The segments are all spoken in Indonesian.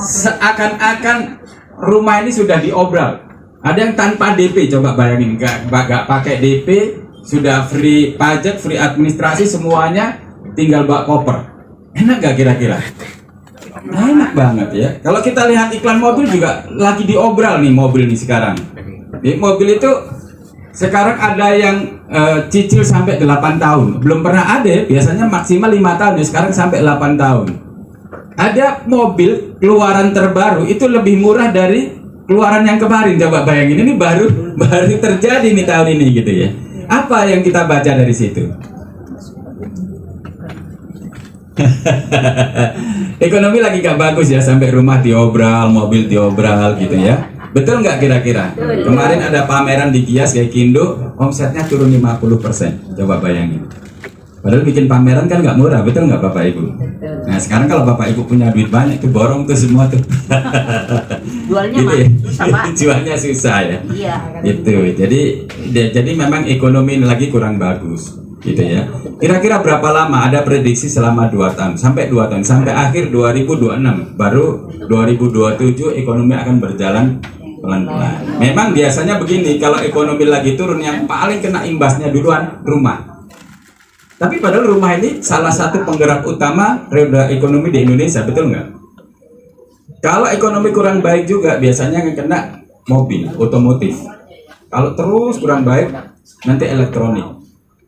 seakan-akan rumah ini sudah diobral. Ada yang tanpa DP, coba bayangin, nggak pakai DP, sudah free pajak, free administrasi, semuanya tinggal bawa koper. Enak nggak kira-kira? Enak banget ya. Kalau kita lihat iklan mobil juga lagi diobral nih mobil nih sekarang. Di mobil itu sekarang ada yang cicil sampai 8 tahun. Belum pernah ada, biasanya maksimal 5 tahun ya, sekarang sampai 8 tahun. Ada mobil keluaran terbaru itu lebih murah dari keluaran yang kemarin. Coba bayangin, ini baru terjadi nih tahun ini gitu ya. Apa yang kita baca dari situ? Ekonomi lagi gak bagus ya, sampai rumah diobral, mobil diobral gitu ya. Betul nggak kira-kira? Kemarin ada pameran di Gias kayak Kindo, omsetnya turun 50%. Coba bayangin. Padahal bikin pameran kan nggak murah, betul nggak Bapak Ibu? Nah sekarang kalau Bapak Ibu punya duit banyak tuh borong tuh semua tuh. Jualnya gitu ya. susah Pak. Jualnya susah ya. Iya. Gitu. Jadi memang ekonomi lagi kurang bagus, gitu ya. Kira-kira berapa lama? Ada prediksi selama 2 tahun, sampai 2 tahun, sampai akhir 2026, baru 2027 ekonomi akan berjalan pelan-pelan. Memang biasanya begini, kalau ekonomi lagi turun yang paling kena imbasnya duluan rumah. Tapi padahal rumah ini salah satu penggerak utama roda ekonomi di Indonesia, betul nggak? Kalau ekonomi kurang baik juga biasanya yang kena mobil, otomotif. Kalau terus kurang baik, nanti elektronik.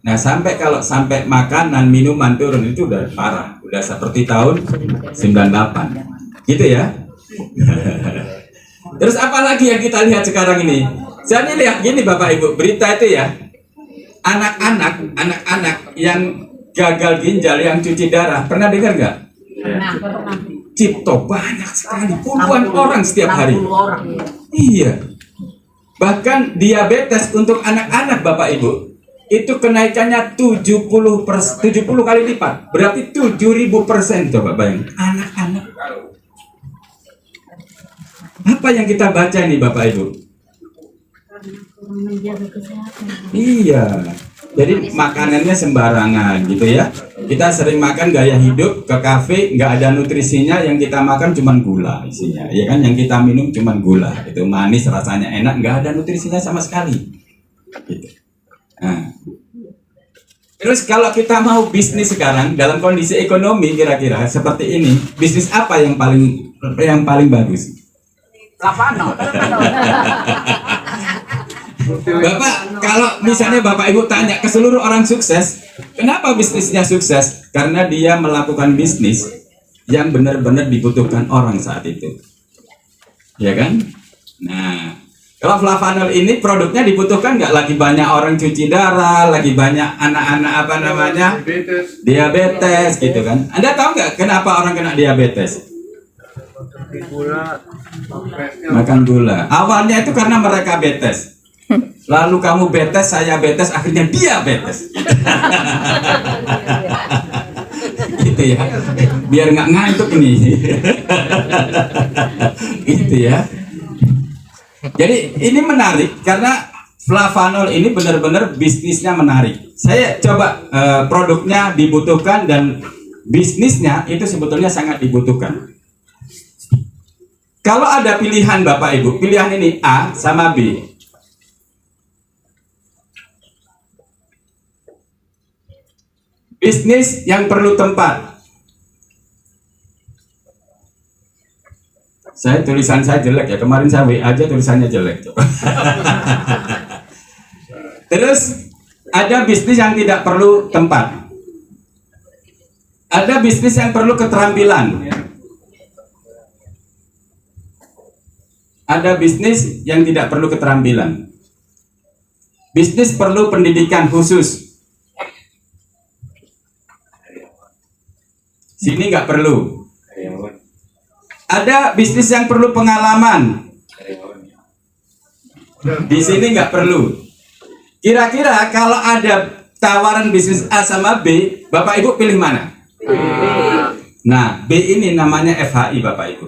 Nah kalau sampai makanan, minuman turun itu udah parah, udah seperti tahun 98, gitu ya. Terus apa lagi yang kita lihat sekarang ini? Saya lihat gini Bapak Ibu, berita itu ya. Anak-anak yang gagal ginjal, yang cuci darah, pernah dengar nggak? Pernah. Cipto banyak sekali, puluhan orang setiap hari. Iya. Bahkan diabetes untuk anak-anak Bapak Ibu itu kenaikannya 70 kali lipat. Berarti 7.000%. Coba bayangin, anak-anak. Apa yang kita baca nih Bapak Ibu? Menjaga kesehatan. Iya, jadi makanannya sembarangan gitu ya. Kita sering makan gaya hidup ke kafe, nggak ada nutrisinya. Yang kita makan cuman gula isinya, ya kan? Yang kita minum cuman gula, itu manis, rasanya enak, nggak ada nutrisinya sama sekali. Gitu. Nah. Terus kalau kita mau bisnis sekarang dalam kondisi ekonomi kira-kira seperti ini, bisnis apa yang paling bagus? Lapangan. Bapak, kalau misalnya Bapak Ibu tanya ke seluruh orang sukses, kenapa bisnisnya sukses? Karena dia melakukan bisnis yang benar-benar dibutuhkan orang saat itu, ya kan? Nah, kalau Flavanol ini produknya dibutuhkan nggak? Lagi banyak orang cuci darah, lagi banyak anak-anak diabetes gitu kan? Anda tahu nggak kenapa orang kena diabetes? Makan gula. Awalnya itu karena mereka betes. Lalu kamu betes, saya betes, akhirnya dia betes. Gitu ya. Biar nggak ngantuk nih. Gitu ya. Jadi ini menarik karena Flavanol ini benar-benar bisnisnya menarik. Saya coba produknya dibutuhkan dan bisnisnya itu sebetulnya sangat dibutuhkan. Kalau ada pilihan Bapak Ibu, pilihan ini A sama B. Bisnis yang perlu tempat. Tulisan saya jelek ya, kemarin saya WA aja tulisannya jelek. Terus ada bisnis yang tidak perlu tempat. Ada bisnis yang perlu keterampilan. Ada bisnis yang tidak perlu keterampilan. Bisnis perlu pendidikan khusus. Sini nggak perlu. Ada bisnis yang perlu pengalaman. Di sini nggak perlu. Kira-kira kalau ada tawaran bisnis A sama B, Bapak Ibu pilih mana? Nah, B ini namanya FHI Bapak Ibu.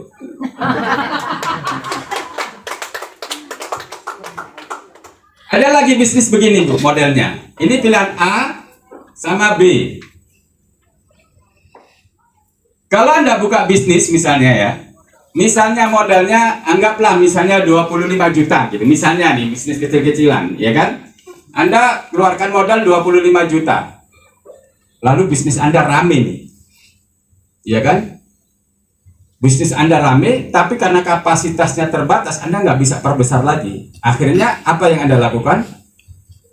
Ada lagi bisnis begini Bu, modelnya. Ini pilihan A sama B. Kalau Anda buka bisnis misalnya ya, Misalnya modalnya anggaplah misalnya 25 juta gitu. Misalnya nih bisnis kecil-kecilan, ya kan? Anda keluarkan modal 25 juta. Lalu bisnis Anda rame nih. Ya kan? Bisnis Anda rame, tapi karena kapasitasnya terbatas, Anda nggak bisa perbesar lagi. Akhirnya apa yang Anda lakukan?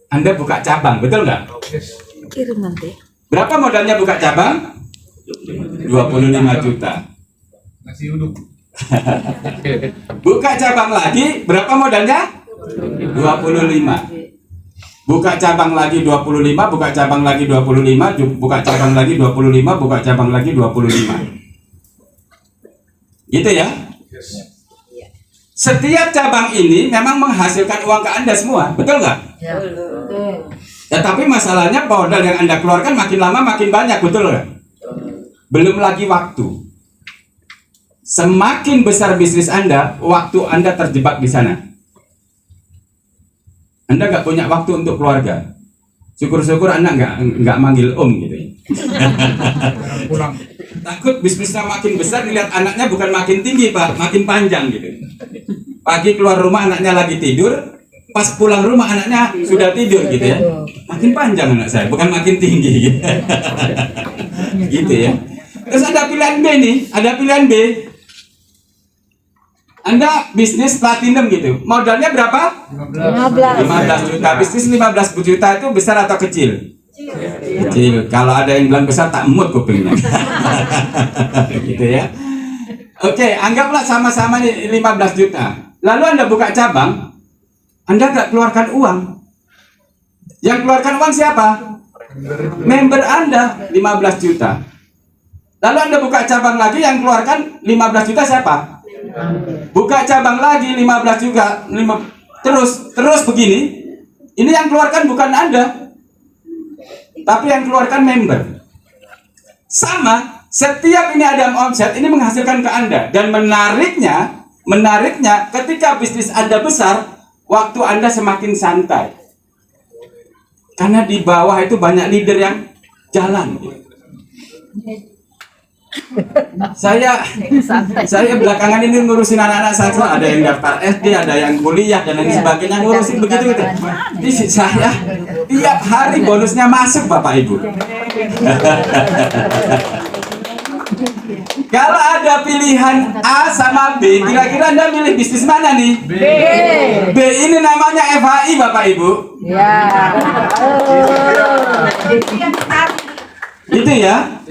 Anda buka cabang, betul nggak? Kirim nanti. Berapa modalnya buka cabang? 25 juta. Nasi uduk. Buka cabang lagi, berapa modalnya? 25. Buka cabang lagi 25, buka cabang lagi 25, buka cabang lagi 25, buka cabang lagi 25. Gitu ya? Setiap cabang ini memang menghasilkan uang ke Anda semua, betul nggak? Ya. Ya, tapi masalahnya modal yang Anda keluarkan makin lama makin banyak, betul nggak? Belum lagi waktu. Semakin besar bisnis Anda, waktu Anda terjebak di sana. Anda nggak punya waktu untuk keluarga. Syukur-syukur Anda nggak manggil om gitu ya. Pulang. Takut bisnisnya makin besar, dilihat anaknya bukan makin tinggi Pak, makin panjang gitu. Pagi keluar rumah anaknya lagi tidur, pas pulang rumah anaknya sudah tidur gitu ya. Makin panjang anak saya, bukan makin tinggi gitu. Gitu ya. Terus ada pilihan B nih, ada pilihan B. Anda bisnis platinum gitu. Modalnya berapa? 15 juta. Bisnis 15 juta itu besar atau kecil? Kecil. Kalau ada yang bilang besar tak emut kupingnya. Gitu ya. Oke, anggaplah sama-sama nih 15 juta. Lalu Anda buka cabang, Anda nggak keluarkan uang. Yang keluarkan uang siapa? Member Anda 15 juta. Lalu Anda buka cabang lagi, yang keluarkan 15 juta siapa? Buka cabang lagi 15 juga, terus begini. Ini yang keluarkan bukan Anda, tapi yang keluarkan member. Sama, setiap ini ada omset, ini menghasilkan ke Anda. Dan menariknya, ketika bisnis Anda besar, waktu Anda semakin santai. Karena di bawah itu banyak leader yang jalan. Saya belakangan ini ngurusin anak-anak saya, ada yang daftar SD, ada yang kuliah dan lain sebagainya, ngurusin begitu gitu. Di saya tiap hari bonusnya masuk Bapak Ibu. Kalau ada pilihan A sama B, kira-kira Anda milih bisnis mana nih? B. B ini namanya FHI Bapak Ibu. Ya. Gitu ya.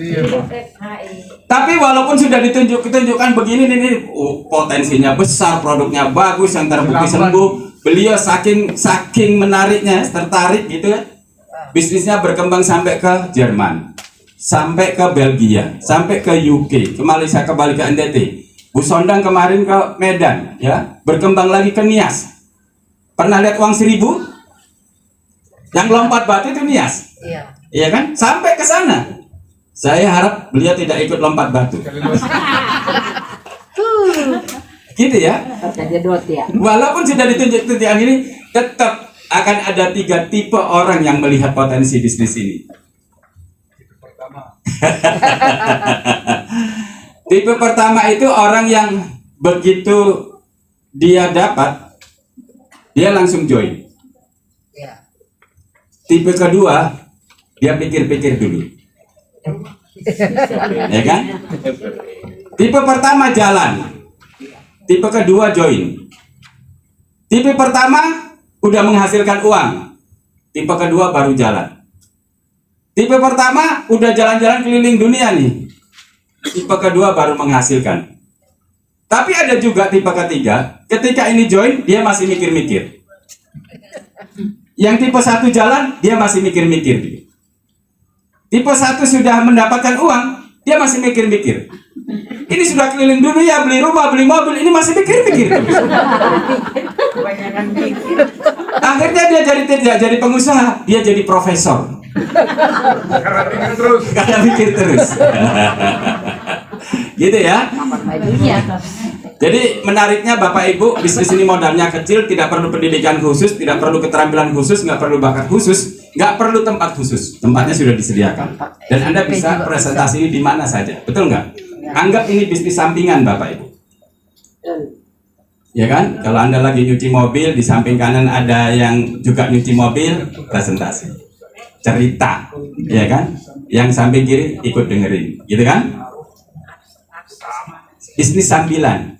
Tapi walaupun sudah ditunjukkan begini nih, potensinya besar, produknya bagus, yang terbukti sembuh, beliau saking menariknya, tertarik gitu ya. Bisnisnya berkembang sampai ke Jerman, sampai ke Belgia, sampai ke UK, ke Malaysia, kembali ke NTT. Bu Sondang kemarin ke Medan, ya, berkembang lagi ke Nias. Pernah lihat uang 1.000? Yang lompat batu itu Nias. Iya. Iya kan? Sampai ke sana. Saya harap beliau tidak ikut lompat batu. Gitu ya. Jedot ya. Walaupun sudah ditunjuk yang ini, tetap akan ada 3 tipe orang yang melihat potensi bisnis ini. Tipe pertama itu orang yang begitu dia dapat, dia langsung join. Ya. Tipe kedua, dia pikir-pikir dulu. Ya kan? Tipe pertama jalan. Tipe kedua join. Tipe pertama udah menghasilkan uang. Tipe kedua baru jalan. Tipe pertama udah jalan-jalan keliling dunia nih. Tipe kedua baru menghasilkan. Tapi ada juga tipe ketiga, ketika ini join dia masih mikir-mikir. Yang tipe 1 jalan dia masih mikir-mikir. Tipe 1 sudah mendapatkan uang, dia masih mikir-mikir. Ini sudah keliling dunia, beli rumah, beli mobil, ini masih mikir-mikir. Akhirnya dia tidak jadi pengusaha, dia jadi profesor. Karena mikir terus. Gitu ya. Bajunya. Jadi menariknya Bapak Ibu, bisnis ini modalnya kecil, tidak perlu pendidikan khusus, tidak perlu keterampilan khusus, nggak perlu bakat khusus, nggak perlu tempat khusus. Tempatnya sudah disediakan. Dan Anda bisa presentasi ini di mana saja, betul nggak? Anggap ini bisnis sampingan Bapak Ibu. Ya kan? Kalau Anda lagi nyuci mobil, di samping kanan ada yang juga nyuci mobil, presentasi. Cerita, ya kan? Yang samping kiri ikut dengerin, gitu kan? Bisnis sambilan.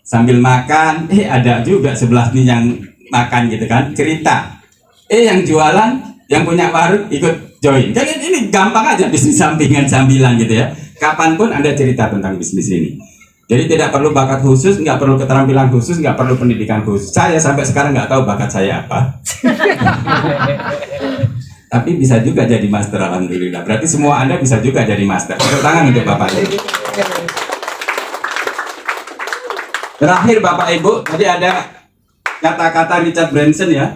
Sambil makan, ada juga sebelah ini yang makan gitu kan, cerita. Yang jualan, yang punya warung ikut join. Kan ini gampang aja bisnis sampingan sambilan gitu ya. Kapanpun Anda cerita tentang bisnis ini. Jadi tidak perlu bakat khusus, nggak perlu keterampilan khusus, nggak perlu pendidikan khusus. Saya sampai sekarang nggak tahu bakat saya apa. Tapi bisa juga jadi master, alhamdulillah. Berarti semua Anda bisa juga jadi master. Tepuk tangan untuk Bapak Ibu. Terakhir Bapak Ibu, tadi ada kata-kata Richard Branson ya.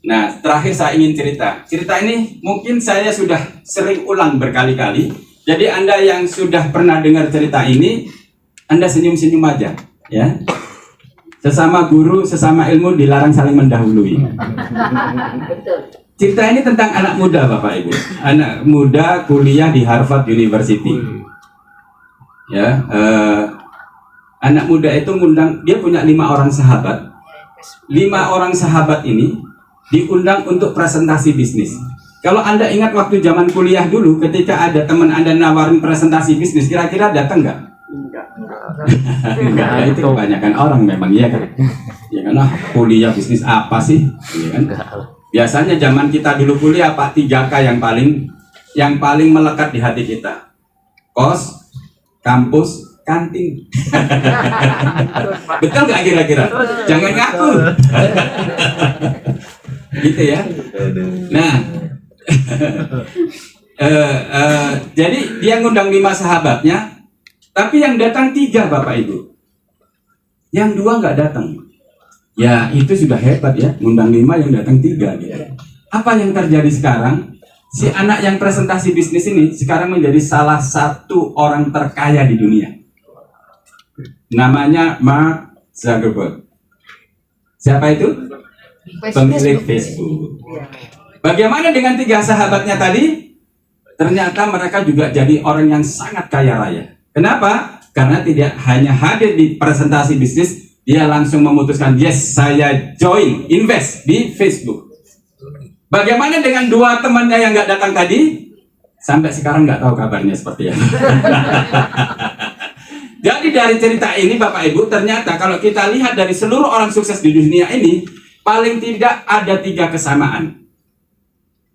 Nah, terakhir saya ingin cerita. Cerita ini mungkin saya sudah sering ulang berkali-kali. Jadi Anda yang sudah pernah dengar cerita ini, Anda senyum-senyum aja, ya. Sesama guru, sesama ilmu dilarang saling mendahului. Cerita ini tentang anak muda, Bapak Ibu. Anak muda kuliah di Harvard University. Ya, anak muda itu ngundang, dia punya 5 orang sahabat. 5 orang sahabat ini diundang untuk presentasi bisnis. Kalau Anda ingat waktu zaman kuliah dulu, ketika ada teman Anda nawarin presentasi bisnis, kira-kira datang nggak? Enggak, ya itu kebanyakan orang memang, iya kan? Ya kan, kuliah bisnis apa sih? Ya kan? Biasanya zaman kita dulu kuliah, Pak, 3K yang paling melekat di hati kita. Kos, kampus, kantin. Betul nggak kira-kira? Jangan ngaku. Gitu ya. Nah, jadi dia ngundang 5 sahabatnya. Tapi yang datang 3 Bapak Ibu, yang 2 nggak datang. Ya itu sudah hebat ya, ngundang 5 yang datang 3 gitu. Apa yang terjadi sekarang? Si anak yang presentasi bisnis ini sekarang menjadi salah satu orang terkaya di dunia. Namanya Mark Zuckerberg. Siapa itu? Pemilik Facebook. Bagaimana dengan 3 sahabatnya tadi? Ternyata mereka juga jadi orang yang sangat kaya raya. Kenapa? Karena tidak hanya hadir di presentasi bisnis, dia langsung memutuskan, yes, saya join, invest di Facebook. Bagaimana dengan 2 temannya yang nggak datang tadi? Sampai sekarang nggak tahu kabarnya seperti apa. Jadi dari cerita ini Bapak Ibu, ternyata kalau kita lihat dari seluruh orang sukses di dunia ini, paling tidak ada 3 kesamaan.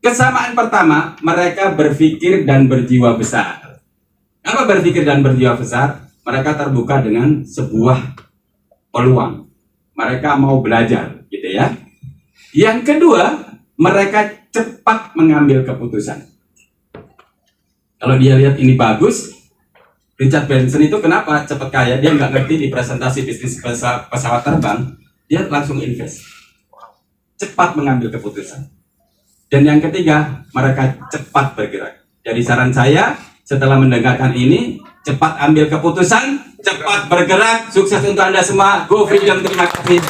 Kesamaan pertama, mereka berpikir dan berjiwa besar. Apa berpikir dan berjiwa besar? Mereka terbuka dengan sebuah peluang. Mereka mau belajar, gitu ya. Yang kedua, mereka cepat mengambil keputusan. Kalau dia lihat ini bagus, Richard Branson itu kenapa cepat kaya? Dia nggak ngerti di presentasi bisnis pesawat terbang, dia langsung invest. Cepat mengambil keputusan. Dan yang ketiga, mereka cepat bergerak. Jadi saran saya, setelah mendengarkan ini, cepat ambil keputusan, cepat bergerak, sukses untuk Anda semua. Go Freedom, terima kasih.